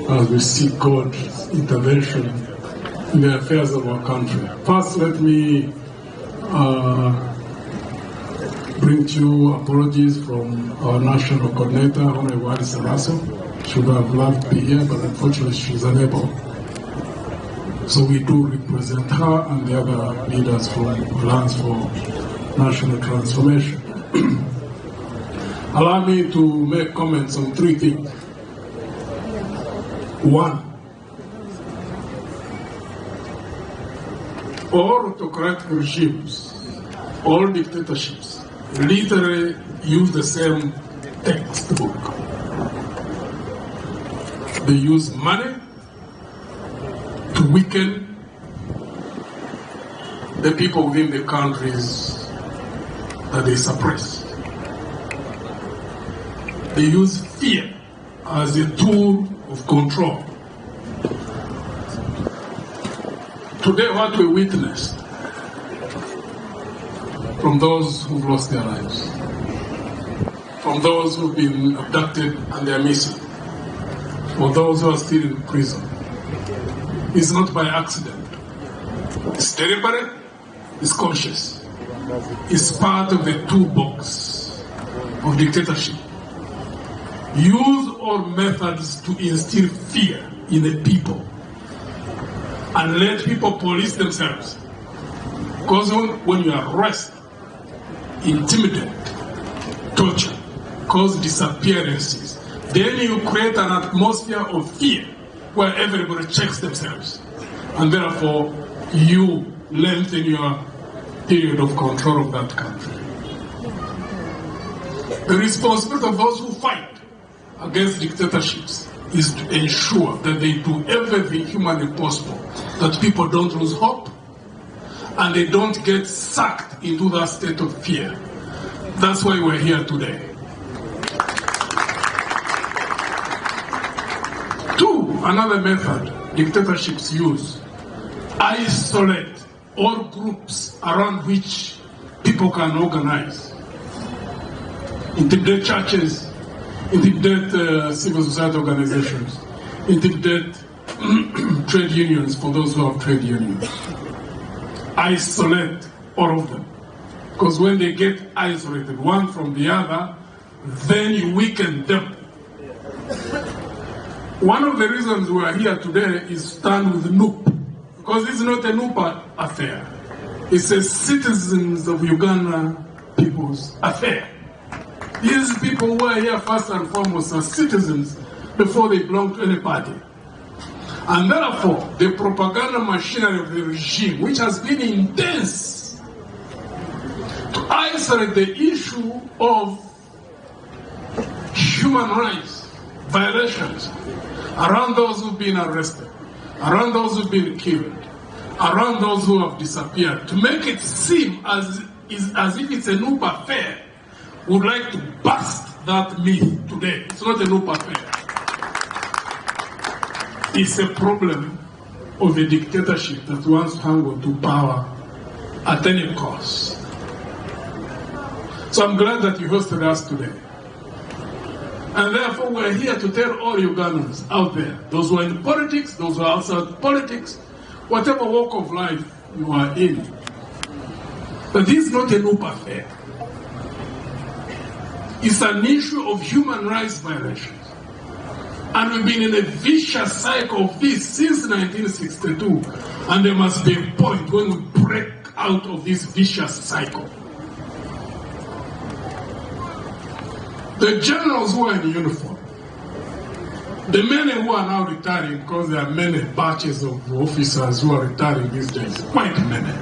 as we seek God's intervention in the affairs of our country. First, let me bring to you apologies from our national coordinator, Honorable Alice Araso. She would have loved to be here, but unfortunately she's unable. So we do represent her and the other leaders from Alliance for National Transformation. Allow me to make comments on three things. One, all autocratic regimes, all dictatorships, literally use the same textbook. They use money to weaken the people within the countries that they suppress. They use fear as a tool of control. Today, what we witnessed from those who've lost their lives, from those who've been abducted and they're missing, or those who are still in prison, is not by accident. It's deliberate, it's conscious. It's part of the toolbox of dictatorship. Use all methods to instill fear in the people and let people police themselves. Because when you arrest, intimidate, torture, cause disappearances, then you create an atmosphere of fear where everybody checks themselves. And therefore, you lengthen your period of control of that country. The responsibility of those who fight against dictatorships is to ensure that they do everything humanly possible, that people don't lose hope and they don't get sucked into that state of fear. That's why we're here today. Two, another method dictatorships use: isolate all groups around which people can organize. Intimidate churches, intimidate civil society organizations, intimidate trade unions for those who have trade unions. Isolate all of them. Because when they get isolated one from the other, then you weaken them. One of the reasons we are here today is to stand with NUP. Because this is not a NUP affair. It's a citizens of Uganda people's affair. These people who are here first and foremost are citizens before they belong to any party. And therefore, the propaganda machinery of the regime, which has been intense, to isolate the issue of human rights violations around those who've been arrested, around those who've been killed, around those who have disappeared, to make it seem as if it's a NUP affair, would like to bust that myth today. It's not a NUP affair. It's a problem of a dictatorship that wants to hang on to power at any cost. So I'm glad that you hosted us today. And therefore we're here to tell all Ugandans out there, those who are in politics, those who are outside politics, whatever walk of life you are in, that this is not a NUP affair. It's an issue of human rights violations. And we've been in a vicious cycle of this since 1962. And there must be a point when we break out of this vicious cycle. The generals who are in uniform, the men who are now retiring, because there are many batches of officers who are retiring these days, quite many.